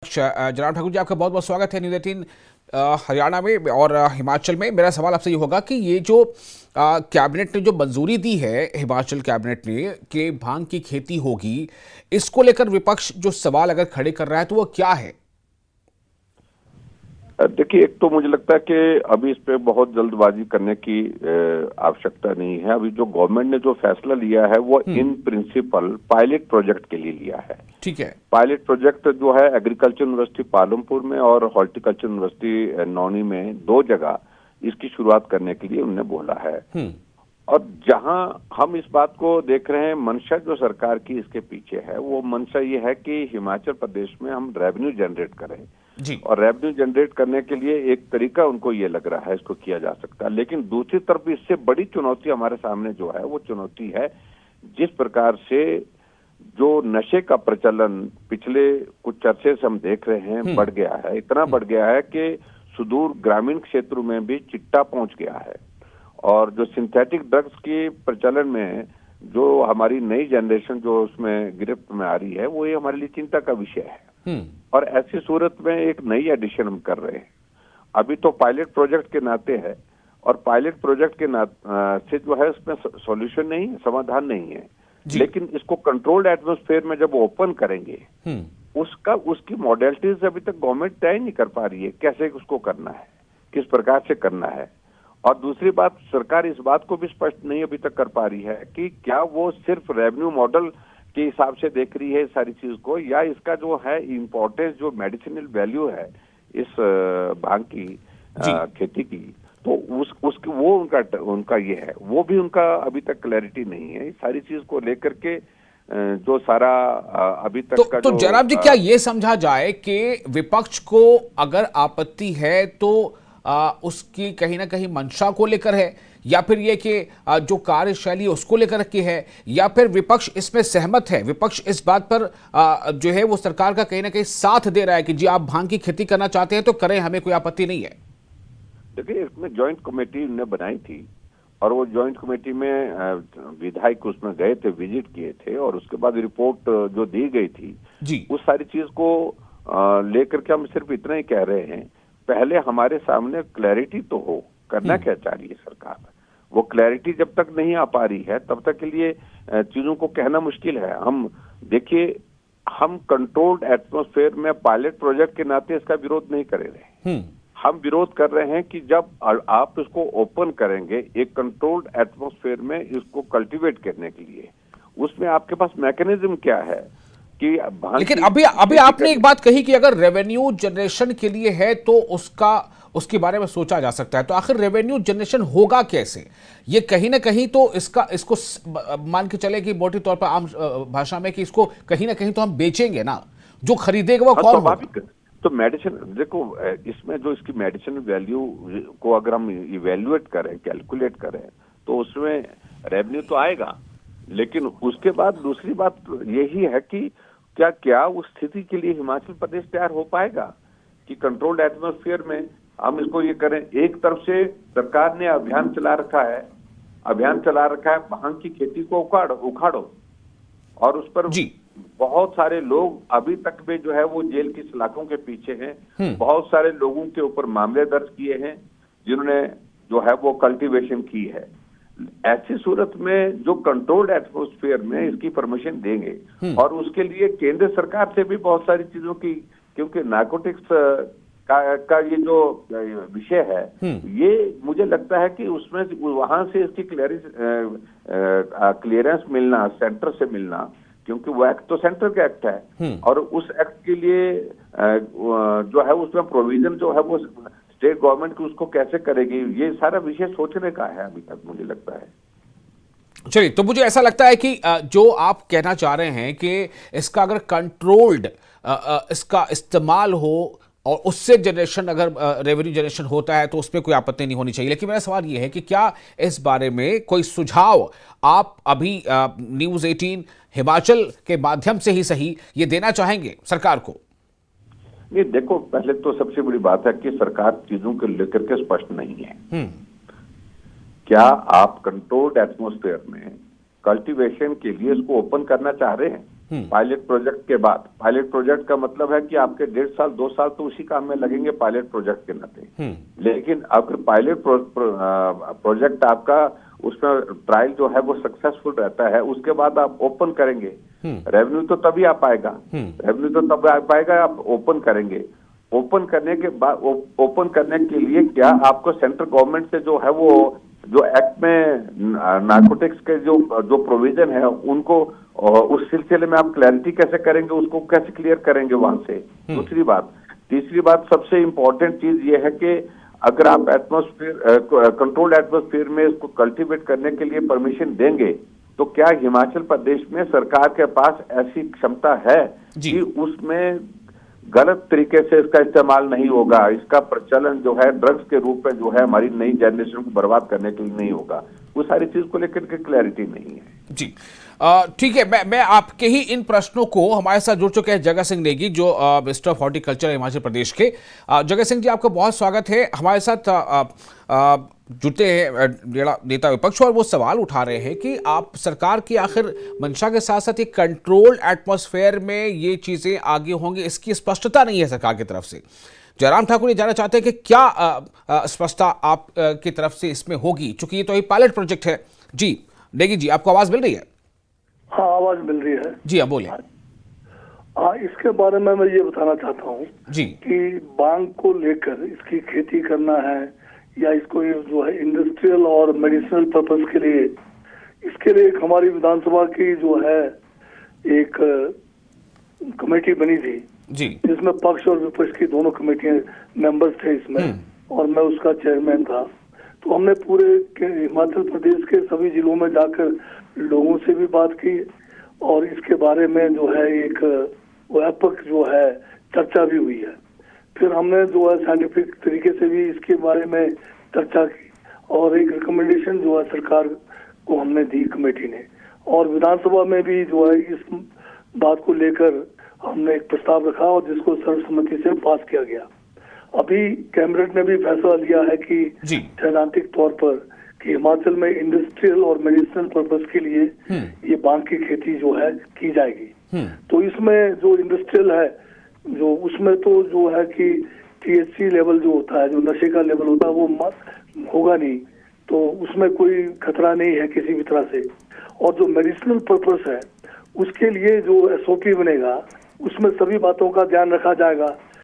विपक्ष। जनाब ठाकुर जी, आपका बहुत बहुत स्वागत है न्यूज़ 18 हरियाणा में और हिमाचल में। मेरा सवाल आपसे ये होगा कि ये जो कैबिनेट ने जो मंजूरी दी है, हिमाचल कैबिनेट ने, कि भांग की खेती होगी, इसको लेकर विपक्ष जो सवाल अगर खड़े कर रहा है तो वो क्या है? देखिए, एक तो मुझे लगता है कि अभी इस पे बहुत जल्दबाजी करने की आवश्यकता नहीं है। अभी जो गवर्नमेंट ने जो फैसला लिया है वो इन प्रिंसिपल पायलट प्रोजेक्ट के लिए लिया है। ठीक है। पायलट प्रोजेक्ट जो है एग्रीकल्चर यूनिवर्सिटी पालमपुर में और हॉर्टिकल्चर यूनिवर्सिटी नौनी में, दो जगह इसकी शुरुआत करने के लिए उन्होंने बोला है। और जहां हम इस बात को देख रहे हैं, मंशा जो सरकार की इसके पीछे है, वो मंशा ये है कि हिमाचल प्रदेश में हम रेवेन्यू जनरेट करें जी। और रेवेन्यू जनरेट करने के लिए एक तरीका उनको ये लग रहा है इसको किया जा सकता है। लेकिन दूसरी तरफ इससे बड़ी चुनौती हमारे सामने जो है वो चुनौती है जिस प्रकार से जो नशे का प्रचलन पिछले कुछ अरसे से हम देख रहे हैं बढ़ गया है। इतना बढ़ गया है कि सुदूर ग्रामीण क्षेत्रों में भी चिट्टा पहुंच गया है। और जो सिंथेटिक ड्रग्स की प्रचलन में जो हमारी नई जनरेशन जो उसमें गिरफ्त में आ रही है, वो ये हमारे लिए चिंता का विषय है। और ऐसी सूरत में एक नई एडिशन हम कर रहे हैं। अभी तो पायलट प्रोजेक्ट के नाते है और पायलट प्रोजेक्ट के से जो है उसमें सॉल्यूशन नहीं, समाधान नहीं है। लेकिन इसको कंट्रोल्ड एटमॉस्फेयर में जब ओपन करेंगे, उसकी मॉडलिटीज अभी तक गवर्नमेंट तय नहीं कर पा रही है, कैसे उसको करना है, किस प्रकार से करना है। और दूसरी बात, सरकार इस बात को भी स्पष्ट नहीं अभी तक कर पा रही है कि क्या वो सिर्फ रेवेन्यू मॉडल के हिसाब से देख रही है सारी चीज को, या इसका जो है इम्पोर्टेंस, जो मेडिसिनल वैल्यू है इस भांग की खेती की, तो उसकी वो उनका ये है, वो भी उनका अभी तक क्लैरिटी नहीं है। इस सारी चीज को लेकर के जो सारा अभी तक का तो जनाब जी, क्या ये समझा जाए कि विपक्ष को अगर आपत्ति है तो उसकी कहीं ना कहीं मंशा को लेकर है, या फिर ये कि जो कार्यशैली उसको लेकर के है, या फिर विपक्ष इसमें सहमत है, विपक्ष इस बात पर जो है वो सरकार का कहीं ना कहीं साथ दे रहा है कि जी आप भांग की खेती करना चाहते हैं तो करें, हमें कोई आपत्ति नहीं है? देखिए, इसमें ज्वाइंट कमेटी ने बनाई थी और वो ज्वाइंट कमेटी में विधायक उसमें गए थे, विजिट किए थे, और उसके बाद रिपोर्ट जो दी गई थी जी, उस सारी चीज को लेकर के हम सिर्फ इतना ही कह रहे हैं, पहले हमारे सामने क्लैरिटी तो हो, करना क्या चाह रही है सरकार। वो क्लैरिटी जब तक नहीं आ पा रही है तब तक के लिए चीजों को कहना मुश्किल है। हम देखिए, हम कंट्रोल्ड एटमॉस्फेयर में पायलट प्रोजेक्ट के नाते इसका विरोध नहीं कर रहे। हम विरोध कर रहे हैं कि जब आप इसको ओपन करेंगे एक कंट्रोल्ड एटमॉस्फेयर में इसको कल्टीवेट करने के लिए, उसमें आपके पास मैकेनिज्म क्या है कि लेकिन अभी आपने एक बात कही कि अगर रेवेन्यू जनरेशन के लिए है तो उसके बारे में सोचा जा सकता है, तो आखिर रेवेन्यू जनरेशन होगा कैसे? ये कहीं ना कहीं तो इसको मान के चले कि मोटे तौर पर आम भाषा में कि इसको कहीं ना कहीं तो हम बेचेंगे ना, जो खरीदेगा वो कौन होगा? तो मेडिसिन, देखो, इसमें जो इसकी मेडिसिन वैल्यू को अगर हम इवेल्युएट करें, कैलकुलेट करें, तो उसमें रेवेन्यू तो आएगा। लेकिन उसके बाद दूसरी बात यही है कि क्या उस स्थिति के लिए हिमाचल प्रदेश तैयार हो पाएगा कि कंट्रोल्ड एटमॉस्फेयर में हम इसको ये करें। एक तरफ से सरकार ने अभियान चला रखा है भांग की खेती को उखाड़ो, और उस पर बहुत सारे लोग अभी तक भी जो है वो जेल की सलाखों के पीछे हैं। बहुत सारे लोगों के ऊपर मामले दर्ज किए हैं जिन्होंने जो है वो कल्टीवेशन की है। ऐसी सूरत में जो कंट्रोल्ड एटमॉस्फेयर में इसकी परमिशन देंगे, और उसके लिए केंद्र सरकार से भी बहुत सारी चीजों की, क्योंकि नार्कोटिक्स का ये जो विषय है, ये मुझे लगता है कि उसमें वहां से इसकी क्लियरेंस मिलना, सेंटर से मिलना, क्योंकि वो एक्ट तो सेंटर का एक्ट है, और उस एक्ट के लिए जो है उसमें प्रोविजन जो है वो स्टेट गवर्नमेंट की उसको कैसे करेगी, ये सारा विषय सोचने का है अभी तक, मुझे लगता है। चलिए, तो मुझे ऐसा लगता है कि जो आप कहना चाह रहे हैं कि इसका अगर कंट्रोल्ड इसका इस्तेमाल हो और उससे जनरेशन, अगर रेवेन्यू जनरेशन होता है तो उसमें कोई आपत्ति नहीं होनी चाहिए। लेकिन मेरा सवाल यह है कि क्या इस बारे में कोई सुझाव आप अभी न्यूज़ 18 हिमाचल के माध्यम से ही सही ये देना चाहेंगे सरकार को? नहीं, देखो, पहले तो सबसे बड़ी बात है कि सरकार चीजों को लेकर के स्पष्ट नहीं है। क्या आप कंट्रोल्ड एटमॉस्फेयर में कल्टीवेशन के लिए इसको ओपन करना चाह रहे हैं? पायलट प्रोजेक्ट के बाद। पायलट प्रोजेक्ट का मतलब है कि आपके 1.5 साल 2 साल तो उसी काम में लगेंगे पायलट प्रोजेक्ट के नाते। लेकिन अगर पायलट प्रोजेक्ट आपका उसमें ट्रायल जो है वो सक्सेसफुल रहता है, उसके बाद आप ओपन करेंगे, रेवेन्यू तो तभी आ पाएगा, रेवेन्यू तो तब आ पाएगा आप ओपन करेंगे। ओपन करने के बाद, ओपन करने के लिए क्या आपको सेंट्रल गवर्नमेंट से जो है वो जो एक्ट में नार्कोटिक्स के जो प्रोविजन है उनको उस सिलसिले में आप क्लैरिटी कैसे करेंगे, उसको कैसे क्लियर करेंगे वहां से। दूसरी बात, तीसरी बात सबसे इंपॉर्टेंट चीज ये है कि अगर आप एटमॉस्फेयर कंट्रोल्ड एटमॉस्फेयर में इसको कल्टीवेट करने के लिए परमिशन देंगे तो क्या हिमाचल प्रदेश में सरकार के पास ऐसी क्षमता है कि उसमें गलत तरीके से इसका इस्तेमाल नहीं होगा, इसका प्रचलन जो है ड्रग्स के रूप में जो है हमारी नई जनरेशन को बर्बाद करने के लिए नहीं होगा। वो सारी चीज को लेकर के क्लैरिटी नहीं है। जी ठीक है, मैं आपके ही इन प्रश्नों को, हमारे साथ जुड़ चुके हैं जगह सिंह नेगी जो minister of horticulture Himachal Pradesh के। जगह सिंह जी, आपका बहुत स्वागत है। हमारे साथ जुड़ते हैं नेता विपक्ष और वो सवाल उठा रहे हैं कि आप सरकार की आखिर मंशा के साथ साथ ये कंट्रोल्ड एटमॉस्फेयर में ये चीजें आगे होंगी, इसकी स्पष्टता नहीं है सरकार की तरफ से। जयराम ठाकुर ये जानना चाहते हैं कि क्या स्पष्टता आप की तरफ से इसमें होगी, चूंकि ये तो एक पायलट प्रोजेक्ट है। जी नेगी जी, आपको आवाज मिल रही है? हाँ, आवाज मिल रही है जी, आप बोलिए। हाँ, इसके बारे में मैं ये बताना चाहता हूँ जी कि बांग को लेकर इसकी खेती करना है या इसको जो है इंडस्ट्रियल और मेडिसिनल पर्पस के लिए, इसके लिए एक हमारी विधानसभा की जो है एक कमेटी बनी थी जी, जिसमें पक्ष और विपक्ष की दोनों कमेटियां मेंबर्स थे इसमें, और मैं उसका चेयरमैन था। तो हमने पूरे हिमाचल प्रदेश के सभी जिलों में जाकर लोगों से भी बात की और इसके बारे में जो है एक व्यापक जो है चर्चा भी हुई है। फिर हमने जो है साइंटिफिक तरीके से भी इसके बारे में चर्चा की और एक रिकमेंडेशन जो है सरकार को हमने दी कमेटी ने, और विधानसभा में भी जो है इस बात को लेकर हमने एक प्रस्ताव रखा और जिसको सर्वसम्मति से पास किया गया। अभी कैबिनेट ने भी फैसला लिया है कि सैद्धांतिक तौर पर कि हिमाचल में इंडस्ट्रियल और मेडिसिनल पर्पस के लिए ये बांग की खेती जो है की जाएगी। तो इसमें जो इंडस्ट्रियल है जो उसमें तो जो है कि THC लेवल जो होता है, जो नशे का लेवल होता है वो होगा नहीं, तो उसमें कोई खतरा नहीं है किसी भी तरह से। और जो मेडिसिनल पर्पस है उसके लिए जो SOP बनेगा उसमें सभी बातों का ध्यान रखा जाएगा